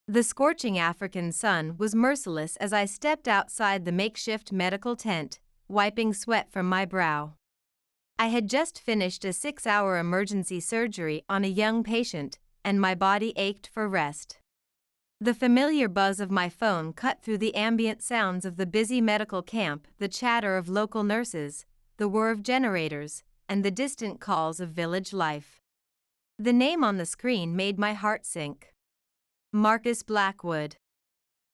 The scorching African sun was merciless as I stepped outside the makeshift medical tent, wiping sweat from my brow. I had just finished a 6-hour emergency surgery on a young patient, and my body ached for rest. The familiar buzz of my phone cut through the ambient sounds of the busy medical camp, the chatter of local nurses, the whir of generators, and the distant calls of village life. The name on the screen made my heart sink. Marcus Blackwood.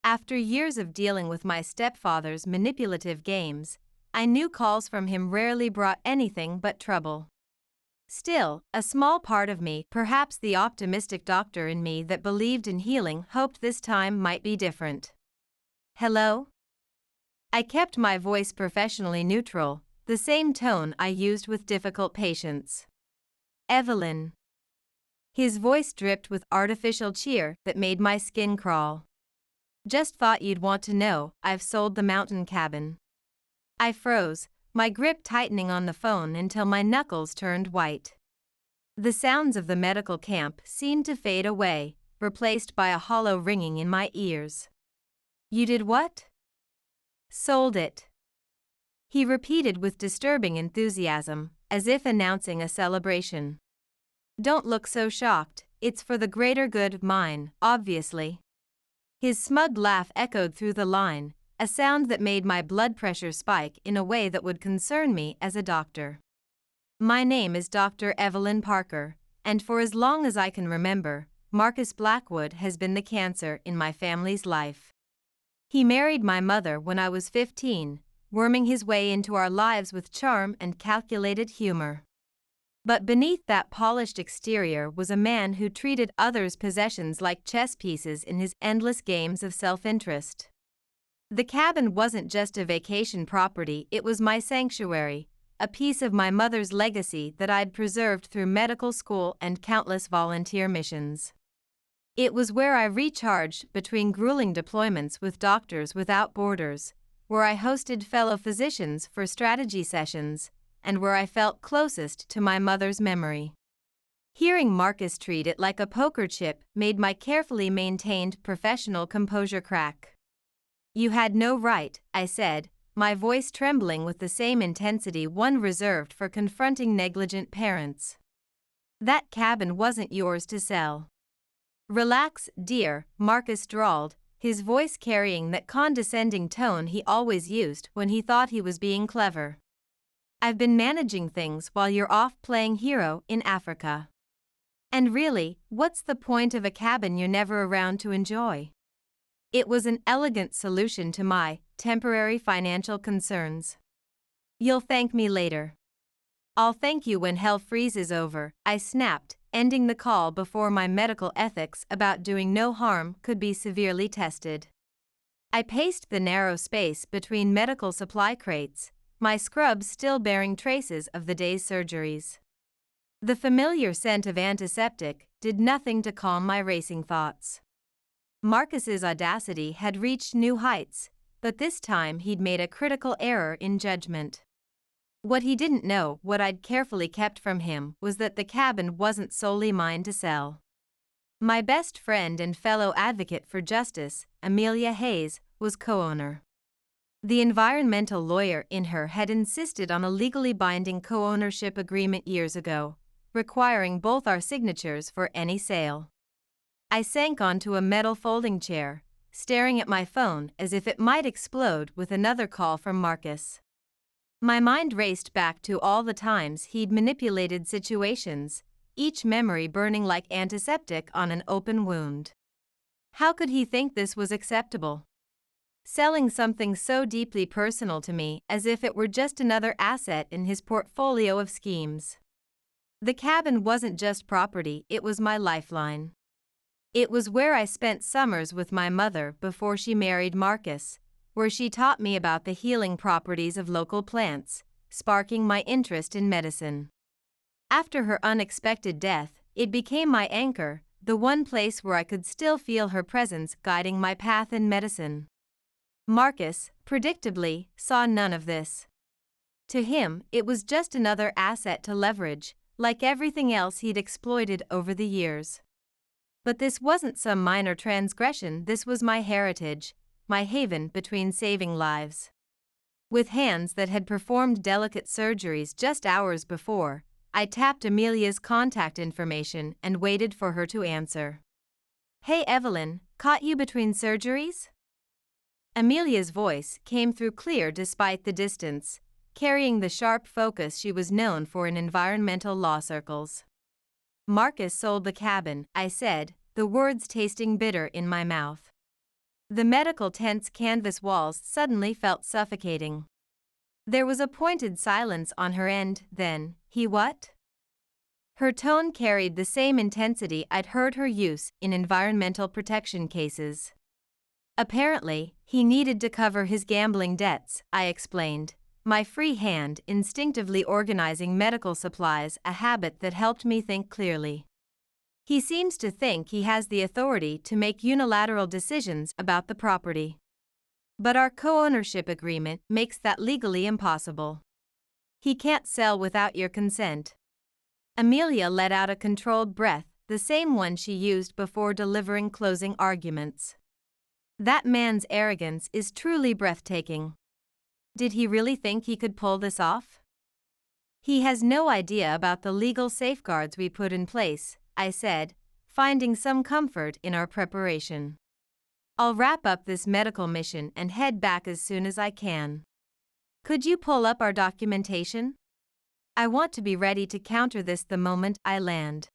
After years of dealing with my stepfather's manipulative games, I knew calls from him rarely brought anything but trouble. Still, a small part of me, perhaps the optimistic doctor in me that believed in healing, hoped this time might be different. Hello? I kept my voice professionally neutral, the same tone I used with difficult patients. Evelyn. His voice dripped with artificial cheer that made my skin crawl. Just thought you'd want to know, I've sold the mountain cabin. I froze, my grip tightening on the phone until my knuckles turned white. The sounds of the medical camp seemed to fade away, replaced by a hollow ringing in my ears. You did what? Sold it. He repeated with disturbing enthusiasm, as if announcing a celebration. Don't look so shocked, it's for the greater good of mine, obviously. His smug laugh echoed through the line, a sound that made my blood pressure spike in a way that would concern me as a doctor. My name is Dr. Evelyn Parker, and for as long as I can remember, Marcus Blackwood has been the cancer in my family's life. He married my mother when I was 15, worming his way into our lives with charm and calculated humor. But beneath that polished exterior was a man who treated others' possessions like chess pieces in his endless games of self-interest. The cabin wasn't just a vacation property, it was my sanctuary, a piece of my mother's legacy that I'd preserved through medical school and countless volunteer missions. It was where I recharged between grueling deployments with Doctors Without Borders, where I hosted fellow physicians for strategy sessions, and where I felt closest to my mother's memory. Hearing Marcus treat it like a poker chip made my carefully maintained professional composure crack. You had no right, I said, my voice trembling with the same intensity one reserved for confronting negligent parents. That cabin wasn't yours to sell. Relax, dear, Marcus drawled, his voice carrying that condescending tone he always used when he thought he was being clever. I've been managing things while you're off playing hero in Africa. And really, what's the point of a cabin you're never around to enjoy? It was an elegant solution to my temporary financial concerns. You'll thank me later. I'll thank you when hell freezes over, I snapped, ending the call before my medical ethics about doing no harm could be severely tested. I paced the narrow space between medical supply crates, my scrubs still bearing traces of the day's surgeries. The familiar scent of antiseptic did nothing to calm my racing thoughts. Marcus's audacity had reached new heights, but this time he'd made a critical error in judgment. What he didn't know, what I'd carefully kept from him, was that the cabin wasn't solely mine to sell. My best friend and fellow advocate for justice, Amelia Hayes, was co-owner. The environmental lawyer in her had insisted on a legally binding co-ownership agreement years ago, requiring both our signatures for any sale. I sank onto a metal folding chair, staring at my phone as if it might explode with another call from Marcus. My mind raced back to all the times he'd manipulated situations, each memory burning like antiseptic on an open wound. How could he think this was acceptable? Selling something so deeply personal to me as if it were just another asset in his portfolio of schemes. The cabin wasn't just property, it was my lifeline. It was where I spent summers with my mother before she married Marcus, where she taught me about the healing properties of local plants, sparking my interest in medicine. After her unexpected death, it became my anchor, the one place where I could still feel her presence guiding my path in medicine. Marcus, predictably, saw none of this. To him, it was just another asset to leverage, like everything else he'd exploited over the years. But this wasn't some minor transgression, this was my heritage, my haven between saving lives. With hands that had performed delicate surgeries just hours before, I tapped Amelia's contact information and waited for her to answer. "Hey Evelyn, caught you between surgeries?" Amelia's voice came through clear despite the distance, carrying the sharp focus she was known for in environmental law circles. "Marcus sold the cabin," I said, the words tasting bitter in my mouth. The medical tent's canvas walls suddenly felt suffocating. There was a pointed silence on her end, then, "He what?" Her tone carried the same intensity I'd heard her use in environmental protection cases. "Apparently, he needed to cover his gambling debts," I explained, my free hand instinctively organizing medical supplies, a habit that helped me think clearly. "He seems to think he has the authority to make unilateral decisions about the property. But our co-ownership agreement makes that legally impossible. He can't sell without your consent." Amelia let out a controlled breath, the same one she used before delivering closing arguments. That man's arrogance is truly breathtaking. Did he really think he could pull this off? "He has no idea about the legal safeguards we put in place," I said, finding some comfort in our preparation. "I'll wrap up this medical mission and head back as soon as I can. Could you pull up our documentation? I want to be ready to counter this the moment I land."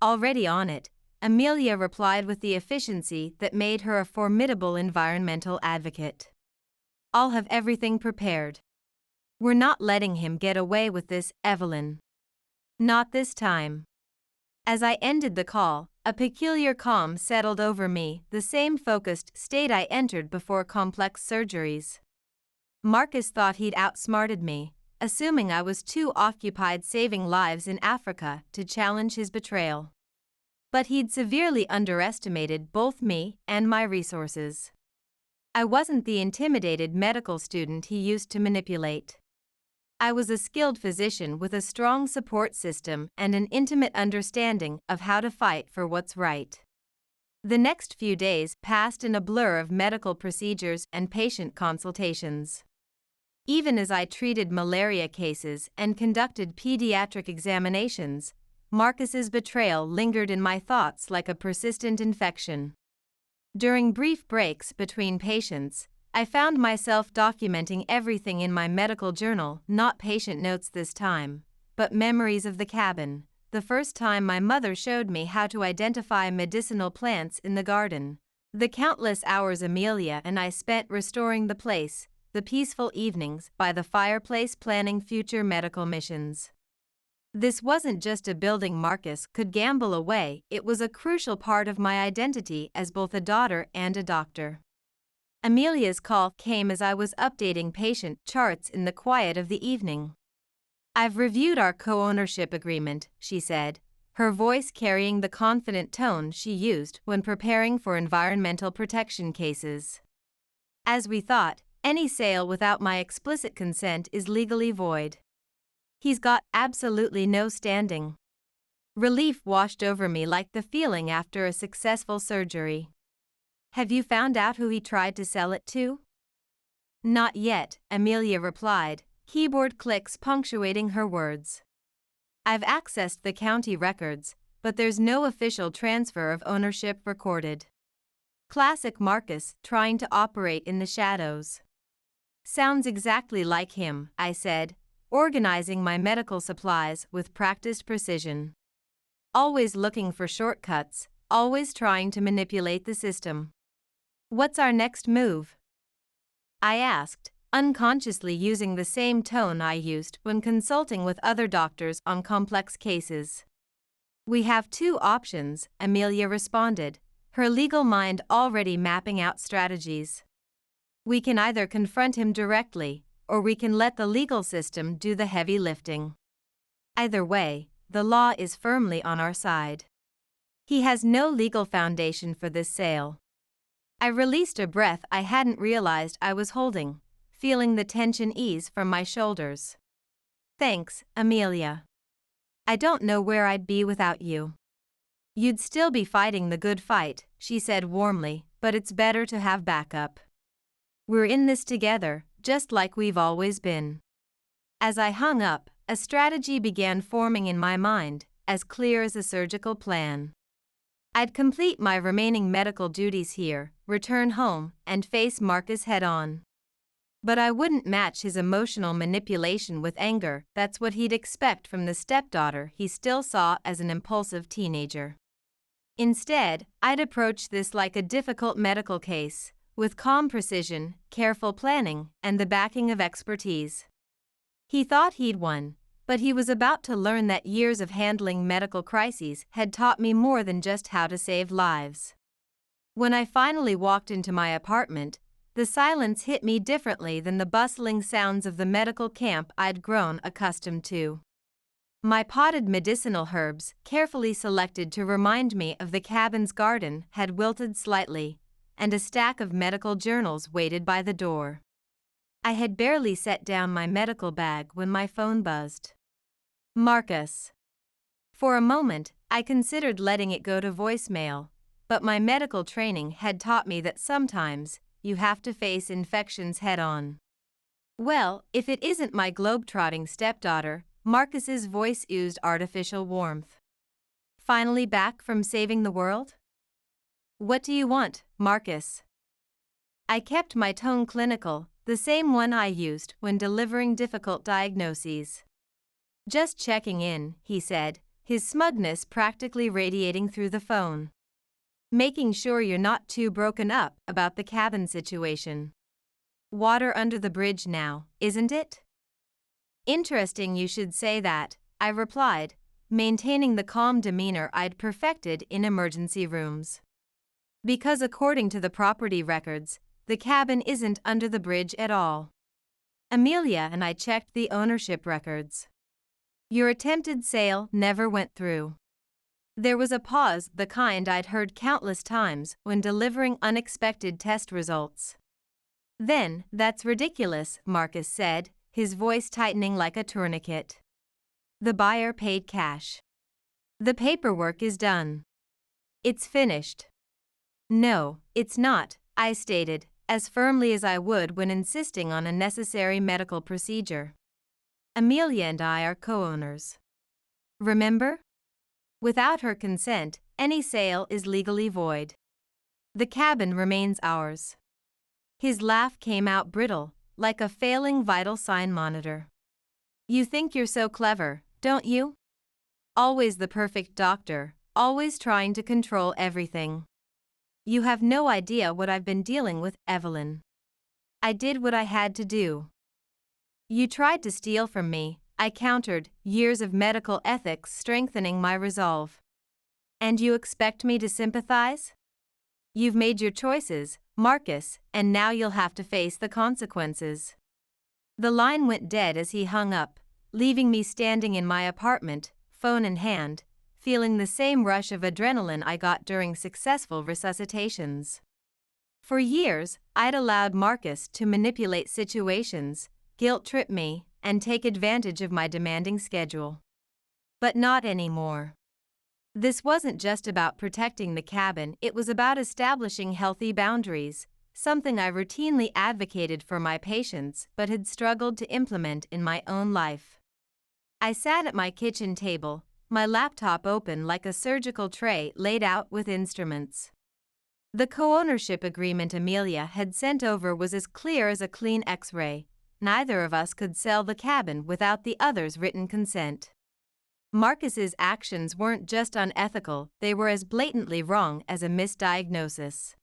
"Already on it," Amelia replied with the efficiency that made her a formidable environmental advocate. "I'll have everything prepared. We're not letting him get away with this, Evelyn. Not this time." As I ended the call, a peculiar calm settled over me, the same focused state I entered before complex surgeries. Marcus thought he'd outsmarted me, assuming I was too occupied saving lives in Africa to challenge his betrayal. But he'd severely underestimated both me and my resources. I wasn't the intimidated medical student he used to manipulate. I was a skilled physician with a strong support system and an intimate understanding of how to fight for what's right. The next few days passed in a blur of medical procedures and patient consultations. Even as I treated malaria cases and conducted pediatric examinations, Marcus's betrayal lingered in my thoughts like a persistent infection. During brief breaks between patients, I found myself documenting everything in my medical journal, not patient notes this time, but memories of the cabin, the first time my mother showed me how to identify medicinal plants in the garden, the countless hours Amelia and I spent restoring the place, the peaceful evenings by the fireplace planning future medical missions. This wasn't just a building Marcus could gamble away, it was a crucial part of my identity as both a daughter and a doctor. Amelia's call came as I was updating patient charts in the quiet of the evening. "I've reviewed our co-ownership agreement," she said, her voice carrying the confident tone she used when preparing for environmental protection cases. "As we thought, any sale without my explicit consent is legally void. He's got absolutely no standing." Relief washed over me like the feeling after a successful surgery. "Have you found out who he tried to sell it to?" "Not yet," Amelia replied, keyboard clicks punctuating her words. "I've accessed the county records, but there's no official transfer of ownership recorded. Classic Marcus trying to operate in the shadows." "Sounds exactly like him," I said, organizing my medical supplies with practiced precision. "Always looking for shortcuts, always trying to manipulate the system." "What's our next move?" I asked, unconsciously using the same tone I used when consulting with other doctors on complex cases. "We have two options," Amelia responded, her legal mind already mapping out strategies. "We can either confront him directly, or we can let the legal system do the heavy lifting. Either way, the law is firmly on our side. He has no legal foundation for this sale." I released a breath I hadn't realized I was holding, feeling the tension ease from my shoulders. "Thanks, Amelia. I don't know where I'd be without you." You'd still be fighting the good fight, she said warmly, but it's better to have backup. We're in this together, just like we've always been. As I hung up, a strategy began forming in my mind, as clear as a surgical plan. I'd complete my remaining medical duties here, return home, and face Marcus head-on. But I wouldn't match his emotional manipulation with anger. That's what he'd expect from the stepdaughter he still saw as an impulsive teenager. Instead, I'd approach this like a difficult medical case, with calm precision, careful planning, and the backing of expertise. He thought he'd won, but he was about to learn that years of handling medical crises had taught me more than just how to save lives. When I finally walked into my apartment, the silence hit me differently than the bustling sounds of the medical camp I'd grown accustomed to. My potted medicinal herbs, carefully selected to remind me of the cabin's garden, had wilted slightly, and a stack of medical journals waited by the door. I had barely set down my medical bag when my phone buzzed. Marcus. For a moment, I considered letting it go to voicemail, but my medical training had taught me that sometimes you have to face infections head-on. Well, if it isn't my globe-trotting stepdaughter, Marcus's voice oozed artificial warmth. Finally back from saving the world? What do you want, Marcus? I kept my tone clinical, the same one I used when delivering difficult diagnoses. Just checking in, he said, his smugness practically radiating through the phone. Making sure you're not too broken up about the cabin situation. Water under the bridge now, isn't it? Interesting you should say that, I replied, maintaining the calm demeanor I'd perfected in emergency rooms. Because according to the property records, the cabin isn't under the bridge at all. Amelia and I checked the ownership records. Your attempted sale never went through. There was a pause, the kind I'd heard countless times when delivering unexpected test results. Then, that's ridiculous, Marcus said, his voice tightening like a tourniquet. The buyer paid cash. The paperwork is done. It's finished. No, it's not, I stated, as firmly as I would when insisting on a necessary medical procedure. Amelia and I are co-owners. Remember? Without her consent, any sale is legally void. The cabin remains ours. His laugh came out brittle, like a failing vital sign monitor. You think you're so clever, don't you? Always the perfect doctor, always trying to control everything. You have no idea what I've been dealing with, Evelyn. I did what I had to do. You tried to steal from me, I countered, years of medical ethics strengthening my resolve. And you expect me to sympathize? You've made your choices, Marcus, and now you'll have to face the consequences. The line went dead as he hung up, leaving me standing in my apartment, phone in hand, feeling the same rush of adrenaline I got during successful resuscitations. For years, I'd allowed Marcus to manipulate situations, guilt-trip me, and take advantage of my demanding schedule. But not anymore. This wasn't just about protecting the cabin, it was about establishing healthy boundaries, something I routinely advocated for my patients but had struggled to implement in my own life. I sat at my kitchen table, my laptop open like a surgical tray laid out with instruments. The co-ownership agreement Amelia had sent over was as clear as a clean X-ray. Neither of us could sell the cabin without the other's written consent. Marcus's actions weren't just unethical, they were as blatantly wrong as a misdiagnosis.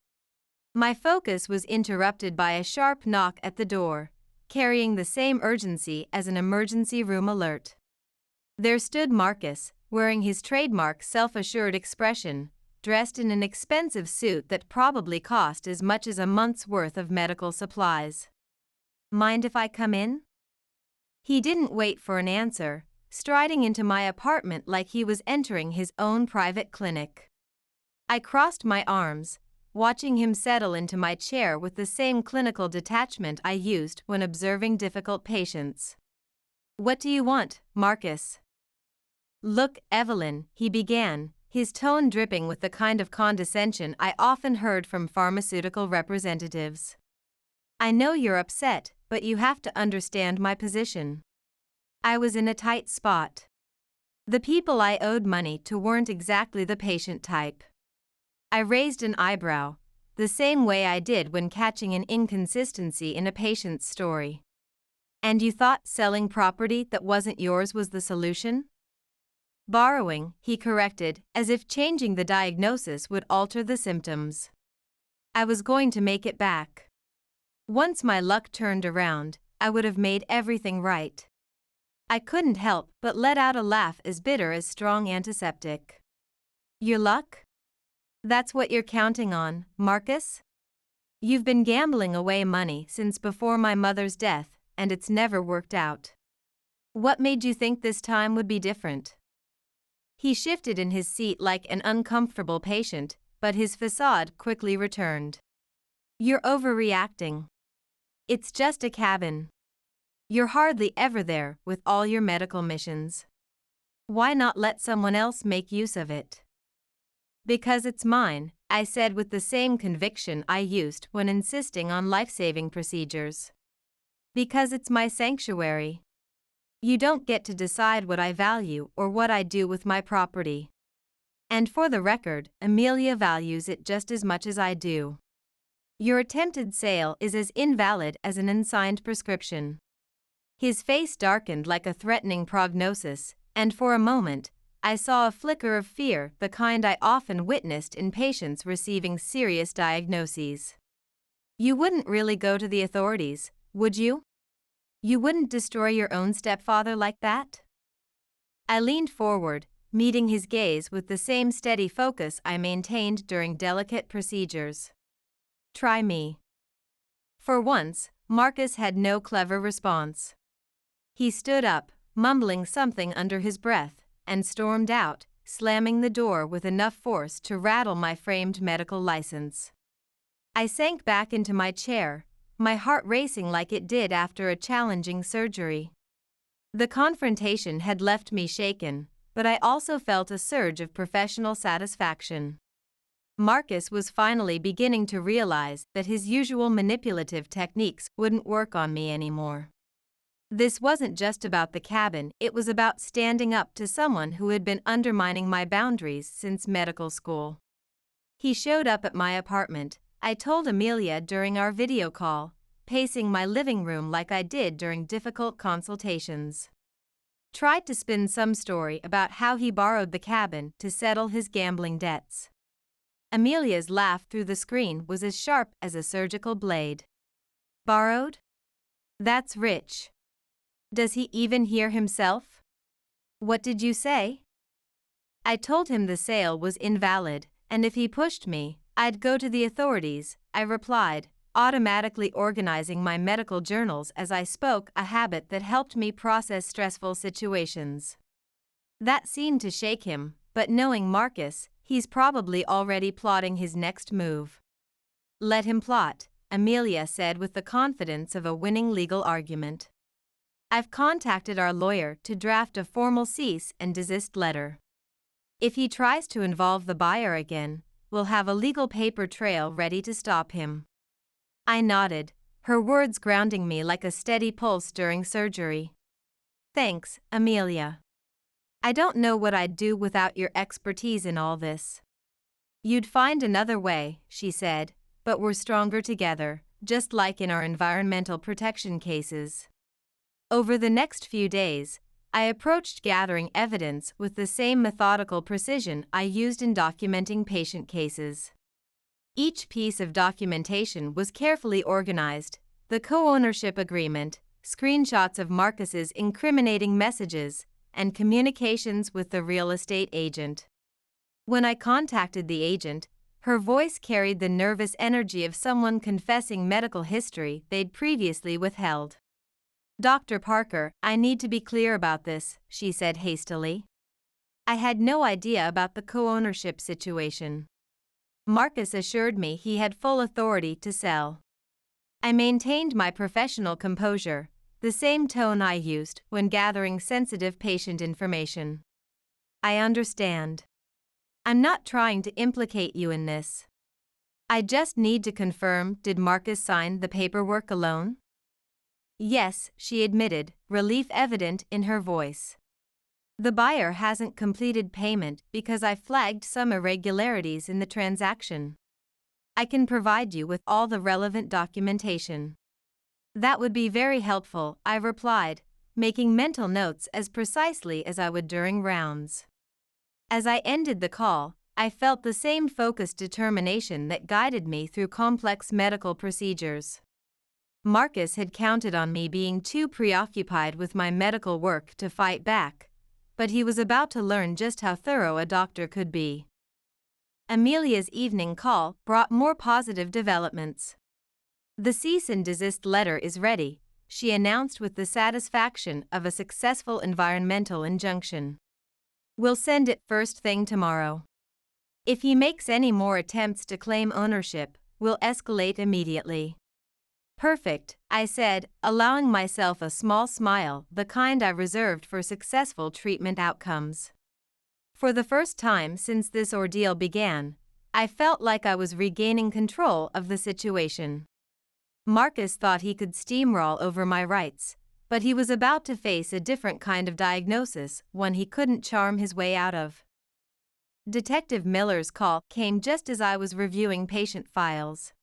My focus was interrupted by a sharp knock at the door, carrying the same urgency as an emergency room alert. There stood Marcus, wearing his trademark self-assured expression, dressed in an expensive suit that probably cost as much as a month's worth of medical supplies. Mind if I come in? He didn't wait for an answer, striding into my apartment like he was entering his own private clinic. I crossed my arms, watching him settle into my chair with the same clinical detachment I used when observing difficult patients. What do you want, Marcus? Look, Evelyn, he began, his tone dripping with the kind of condescension I often heard from pharmaceutical representatives. "I know you're upset, but you have to understand my position." I was in a tight spot. The people I owed money to weren't exactly the patient type. I raised an eyebrow, the same way I did when catching an inconsistency in a patient's story. "And you thought selling property that wasn't yours was the solution?" "Borrowing," he corrected, as if changing the diagnosis would alter the symptoms. I was going to make it back. Once my luck turned around, I would have made everything right. I couldn't help but let out a laugh as bitter as strong antiseptic. "Your luck? That's what you're counting on, Marcus? You've been gambling away money since before my mother's death, and it's never worked out. What made you think this time would be different?" He shifted in his seat like an uncomfortable patient, but his facade quickly returned. "You're overreacting. It's just a cabin. You're hardly ever there with all your medical missions. Why not let someone else make use of it?" "Because it's mine," I said with the same conviction I used when insisting on life-saving procedures. "Because it's my sanctuary. You don't get to decide what I value or what I do with my property. And for the record, Amelia values it just as much as I do. Your attempted sale is as invalid as an unsigned prescription." His face darkened like a threatening prognosis, and for a moment, I saw a flicker of fear, the kind I often witnessed in patients receiving serious diagnoses. "You wouldn't really go to the authorities, would you? You wouldn't destroy your own stepfather like that?" I leaned forward, meeting his gaze with the same steady focus I maintained during delicate procedures. "Try me." For once, Marcus had no clever response. He stood up, mumbling something under his breath, and stormed out, slamming the door with enough force to rattle my framed medical license. I sank back into my chair, my heart racing like it did after a challenging surgery. The confrontation had left me shaken, but I also felt a surge of professional satisfaction. Marcus was finally beginning to realize that his usual manipulative techniques wouldn't work on me anymore. This wasn't just about the cabin, it was about standing up to someone who had been undermining my boundaries since medical school. He showed up at my apartment, I told Amelia during our video call, pacing my living room like I did during difficult consultations. Tried to spin some story about how he borrowed the cabin to settle his gambling debts. Amelia's laugh through the screen was as sharp as a surgical blade. "Borrowed? That's rich. Does he even hear himself? What did you say?" I told him the sale was invalid, and if he pushed me, I'd go to the authorities, I replied, automatically organizing my medical journals as I spoke, a habit that helped me process stressful situations. That seemed to shake him, but knowing Marcus, he's probably already plotting his next move. "Let him plot," Amelia said with the confidence of a winning legal argument. "I've contacted our lawyer to draft a formal cease and desist letter. If he tries to involve the buyer again, we'll have a legal paper trail ready to stop him." I nodded, her words grounding me like a steady pulse during surgery. "Thanks, Amelia. I don't know what I'd do without your expertise in all this." "You'd find another way," she said, "but we're stronger together, just like in our environmental protection cases." Over the next few days, I approached gathering evidence with the same methodical precision I used in documenting patient cases. Each piece of documentation was carefully organized: the co-ownership agreement, screenshots of Marcus's incriminating messages, and communications with the real estate agent. When I contacted the agent, her voice carried the nervous energy of someone confessing medical history they'd previously withheld. "Dr. Parker, I need to be clear about this," she said hastily. "I had no idea about the co-ownership situation. Marcus assured me he had full authority to sell." I maintained my professional composure, the same tone I used when gathering sensitive patient information. "I understand. I'm not trying to implicate you in this. I just need to confirm, did Marcus sign the paperwork alone? Yes, she admitted, relief evident in her voice. The buyer hasn't completed payment because I flagged some irregularities in the transaction. I can provide you with all the relevant documentation. That would be very helpful, I replied, making mental notes as precisely as I would during rounds. As I ended the call, I felt the same focused determination that guided me through complex medical procedures. Marcus had counted on me being too preoccupied with my medical work to fight back, but he was about to learn just how thorough a doctor could be. Amelia's evening call brought more positive developments. The cease and desist letter is ready, she announced with the satisfaction of a successful environmental injunction. We'll send it first thing tomorrow. If he makes any more attempts to claim ownership, we'll escalate immediately. Perfect, I said, allowing myself a small smile, the kind I reserved for successful treatment outcomes. For the first time since this ordeal began, I felt like I was regaining control of the situation. Marcus thought he could steamroll over my rights, but he was about to face a different kind of diagnosis, one he couldn't charm his way out of. Detective Miller's call came just as I was reviewing patient files.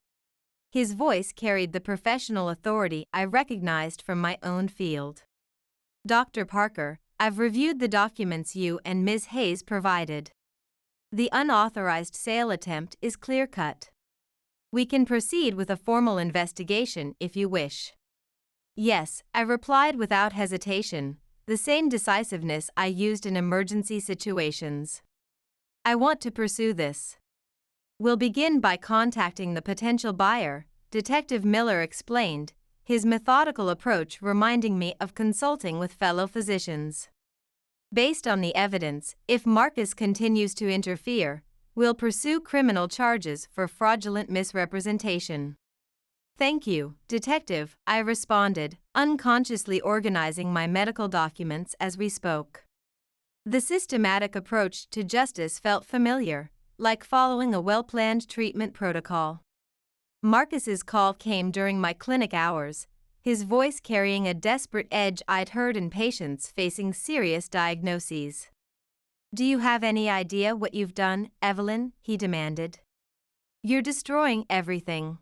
His voice carried the professional authority I recognized from my own field. Dr. Parker, I've reviewed the documents you and Ms. Hayes provided. The unauthorized sale attempt is clear-cut. We can proceed with a formal investigation if you wish. Yes, I replied without hesitation, the same decisiveness I used in emergency situations. I want to pursue this. We'll begin by contacting the potential buyer, Detective Miller explained, his methodical approach reminding me of consulting with fellow physicians. Based on the evidence, if Marcus continues to interfere, we'll pursue criminal charges for fraudulent misrepresentation. Thank you, Detective, I responded, unconsciously organizing my medical documents as we spoke. The systematic approach to justice felt familiar, like following a well-planned treatment protocol. Marcus's call came during my clinic hours, his voice carrying a desperate edge I'd heard in patients facing serious diagnoses. Do you have any idea what you've done, Evelyn? He demanded. You're destroying everything.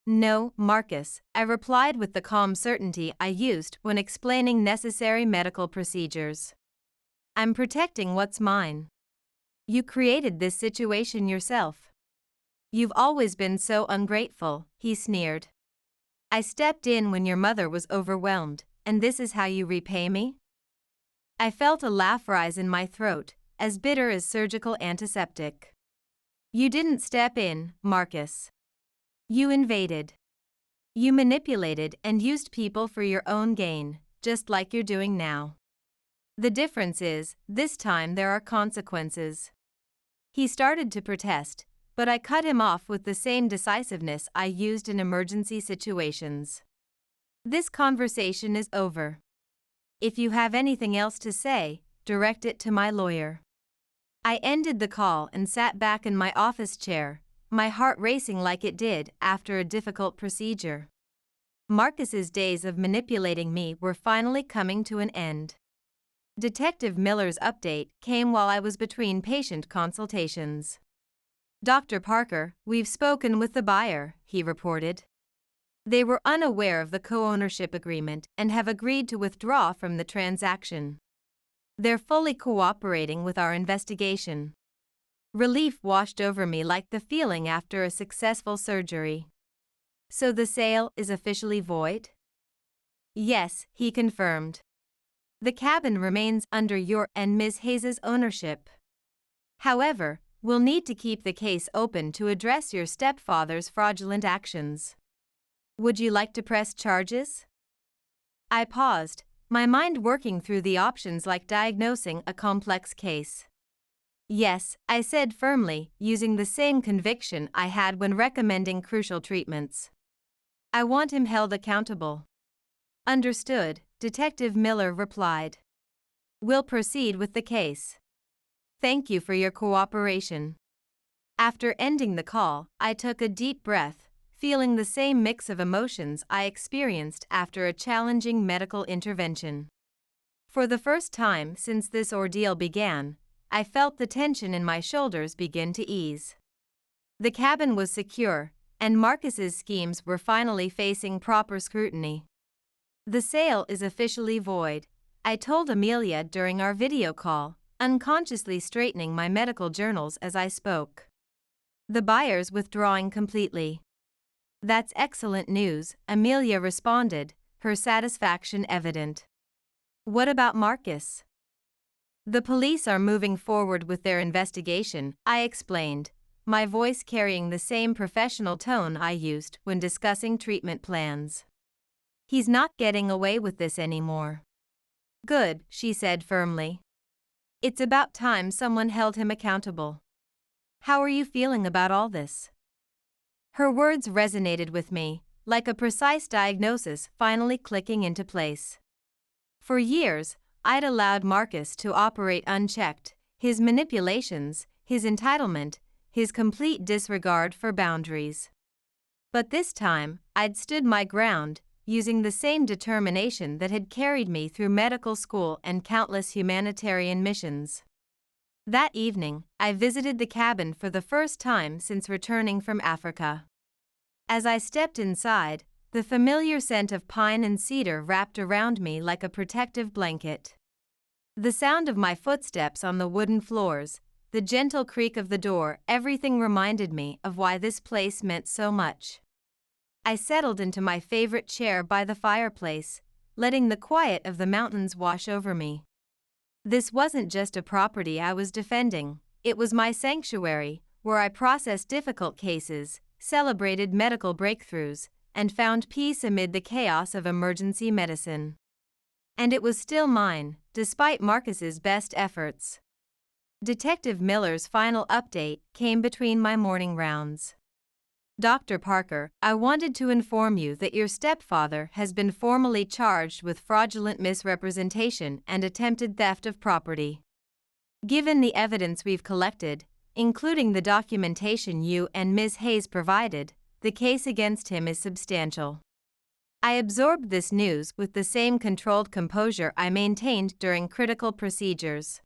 No, Marcus, I replied with the calm certainty I used when explaining necessary medical procedures. I'm protecting what's mine. You created this situation yourself. You've always been so ungrateful, he sneered. I stepped in when your mother was overwhelmed, and this is how you repay me? I felt a laugh rise in my throat, as bitter as surgical antiseptic. You didn't step in, Marcus. You invaded. You manipulated and used people for your own gain, just like you're doing now. The difference is, this time there are consequences. He started to protest, but I cut him off with the same decisiveness I used in emergency situations. This conversation is over. If you have anything else to say, direct it to my lawyer. I ended the call and sat back in my office chair, my heart racing like it did after a difficult procedure. Marcus's days of manipulating me were finally coming to an end. Detective Miller's update came while I was between patient consultations. Dr. Parker, we've spoken with the buyer, he reported. They were unaware of the co-ownership agreement and have agreed to withdraw from the transaction. They're fully cooperating with our investigation. Relief washed over me like the feeling after a successful surgery. So the sale is officially void? Yes, he confirmed. The cabin remains under your and Ms. Hayes' ownership. However, we'll need to keep the case open to address your stepfather's fraudulent actions. Would you like to press charges? I paused, my mind working through the options like diagnosing a complex case. Yes, I said firmly, using the same conviction I had when recommending crucial treatments. I want him held accountable. Understood, Detective Miller replied. We'll proceed with the case. Thank you for your cooperation. After ending the call, I took a deep breath, feeling the same mix of emotions I experienced after a challenging medical intervention. For the first time since this ordeal began, I felt the tension in my shoulders begin to ease. The cabin was secure, and Marcus's schemes were finally facing proper scrutiny. The sale is officially void, I told Amelia during our video call, unconsciously straightening my medical journals as I spoke. The buyer's withdrawing completely. That's excellent news, Amelia responded, her satisfaction evident. What about Marcus? The police are moving forward with their investigation, I explained, my voice carrying the same professional tone I used when discussing treatment plans. He's not getting away with this anymore. Good, she said firmly. It's about time someone held him accountable. How are you feeling about all this? Her words resonated with me, like a precise diagnosis finally clicking into place. For years, I'd allowed Marcus to operate unchecked, his manipulations, his entitlement, his complete disregard for boundaries. But this time, I'd stood my ground, using the same determination that had carried me through medical school and countless humanitarian missions. That evening, I visited the cabin for the first time since returning from Africa. As I stepped inside, the familiar scent of pine and cedar wrapped around me like a protective blanket. The sound of my footsteps on the wooden floors, the gentle creak of the door, everything reminded me of why this place meant so much. I settled into my favorite chair by the fireplace, letting the quiet of the mountains wash over me. This wasn't just a property I was defending, it was my sanctuary, where I processed difficult cases, celebrated medical breakthroughs, and found peace amid the chaos of emergency medicine. And it was still mine, despite Marcus's best efforts. Detective Miller's final update came between my morning rounds. Dr. Parker, I wanted to inform you that your stepfather has been formally charged with fraudulent misrepresentation and attempted theft of property. Given the evidence we've collected, including the documentation you and Ms. Hayes provided, the case against him is substantial. I absorbed this news with the same controlled composure I maintained during critical procedures.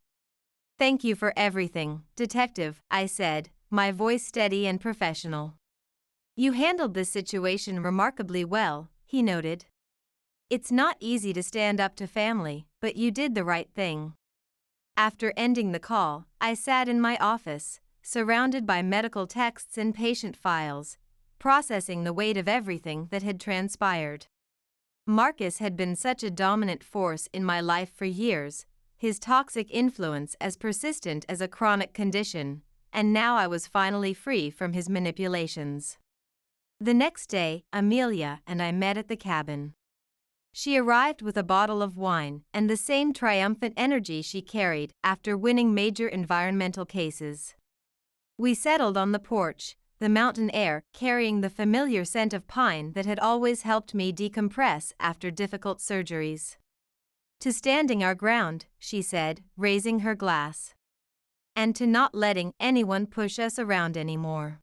Thank you for everything, Detective, I said, my voice steady and professional. You handled this situation remarkably well, he noted. It's not easy to stand up to family, but you did the right thing. After ending the call, I sat in my office, surrounded by medical texts and patient files, processing the weight of everything that had transpired. Marcus had been such a dominant force in my life for years, his toxic influence as persistent as a chronic condition, and now I was finally free from his manipulations. The next day, Amelia and I met at the cabin. She arrived with a bottle of wine and the same triumphant energy she carried after winning major environmental cases. We settled on the porch, the mountain air carrying the familiar scent of pine that had always helped me decompress after difficult surgeries. To standing our ground, she said, raising her glass. And to not letting anyone push us around anymore.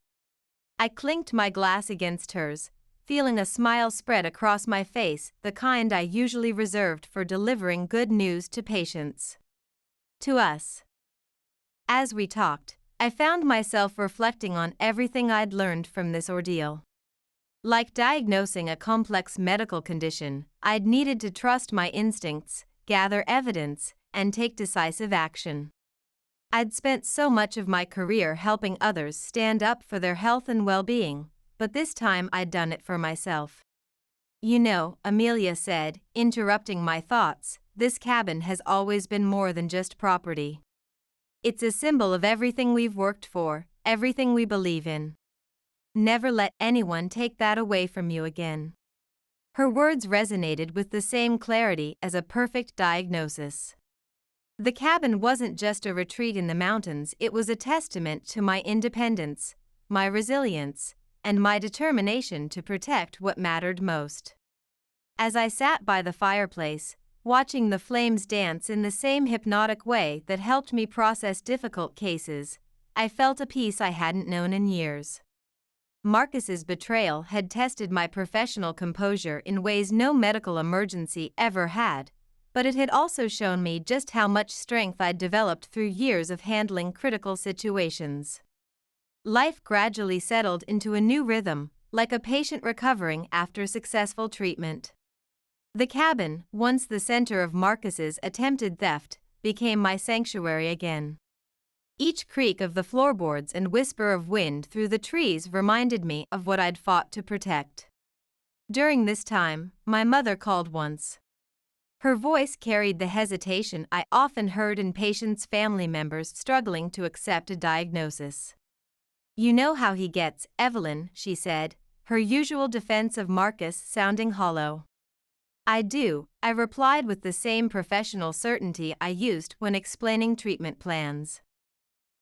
I clinked my glass against hers, feeling a smile spread across my face, the kind I usually reserved for delivering good news to patients. To us. As we talked, I found myself reflecting on everything I'd learned from this ordeal. Like diagnosing a complex medical condition, I'd needed to trust my instincts, gather evidence, and take decisive action. I'd spent so much of my career helping others stand up for their health and well-being, but this time I'd done it for myself. You know, Amelia said, interrupting my thoughts, this cabin has always been more than just property. It's a symbol of everything we've worked for, everything we believe in. Never let anyone take that away from you again. Her words resonated with the same clarity as a perfect diagnosis. The cabin wasn't just a retreat in the mountains, it was a testament to my independence, my resilience, and my determination to protect what mattered most. As I sat by the fireplace, watching the flames dance in the same hypnotic way that helped me process difficult cases. I felt a peace I hadn't known in years. Marcus's betrayal had tested my professional composure in ways no medical emergency ever had, but it had also shown me just how much strength I'd developed through years of handling critical situations. Life gradually settled into a new rhythm, like a patient recovering after successful treatment. The cabin, once the center of Marcus's attempted theft, became my sanctuary again. Each creak of the floorboards and whisper of wind through the trees reminded me of what I'd fought to protect. During this time, my mother called once. Her voice carried the hesitation I often heard in patients' family members struggling to accept a diagnosis. "You know how he gets, Evelyn," she said, her usual defense of Marcus sounding hollow. "I do," I replied with the same professional certainty I used when explaining treatment plans.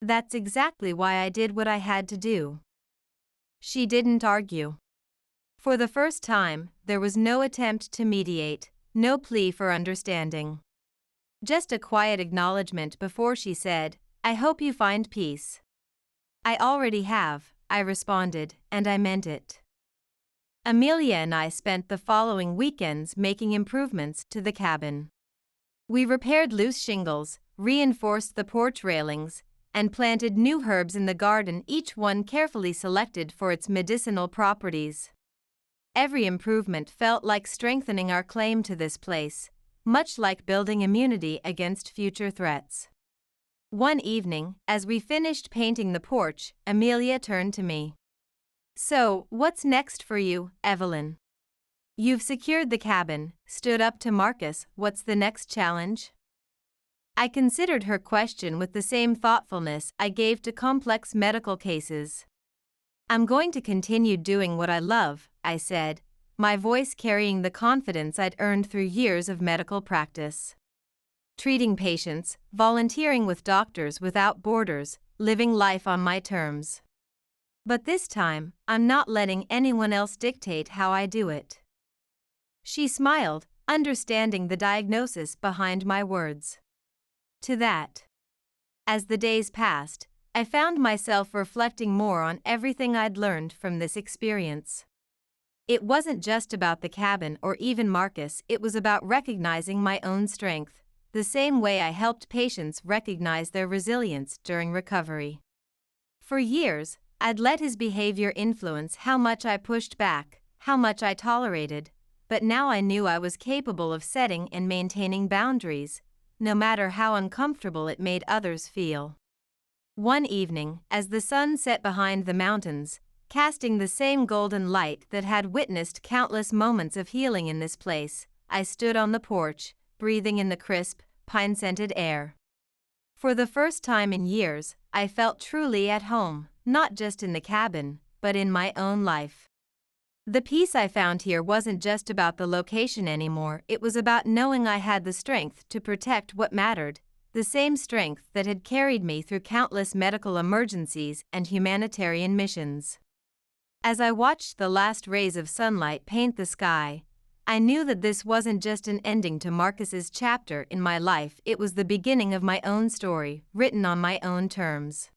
"That's exactly why I did what I had to do." She didn't argue. For the first time, there was no attempt to mediate, no plea for understanding. Just a quiet acknowledgement before she said, "I hope you find peace." "I already have," I responded, and I meant it. Amelia and I spent the following weekends making improvements to the cabin. We repaired loose shingles, reinforced the porch railings, and planted new herbs in the garden, each one carefully selected for its medicinal properties. Every improvement felt like strengthening our claim to this place, much like building immunity against future threats. One evening, as we finished painting the porch, Amelia turned to me. "So, what's next for you, Evelyn? You've secured the cabin, stood up to Marcus, what's the next challenge?" I considered her question with the same thoughtfulness I gave to complex medical cases. "I'm going to continue doing what I love," I said, my voice carrying the confidence I'd earned through years of medical practice. Treating patients, volunteering with Doctors Without Borders, living life on my terms. But this time, I'm not letting anyone else dictate how I do it. She smiled, understanding the diagnosis behind my words. To that. As the days passed, I found myself reflecting more on everything I'd learned from this experience. It wasn't just about the cabin or even Marcus, it was about recognizing my own strength, the same way I helped patients recognize their resilience during recovery. For years, I'd let his behavior influence how much I pushed back, how much I tolerated, but now I knew I was capable of setting and maintaining boundaries, no matter how uncomfortable it made others feel. One evening, as the sun set behind the mountains, casting the same golden light that had witnessed countless moments of healing in this place, I stood on the porch, breathing in the crisp, pine-scented air. For the first time in years, I felt truly at home, not just in the cabin, but in my own life. The peace I found here wasn't just about the location anymore, it was about knowing I had the strength to protect what mattered, the same strength that had carried me through countless medical emergencies and humanitarian missions. As I watched the last rays of sunlight paint the sky, I knew that this wasn't just an ending to Marcus's chapter in my life, it was the beginning of my own story, written on my own terms.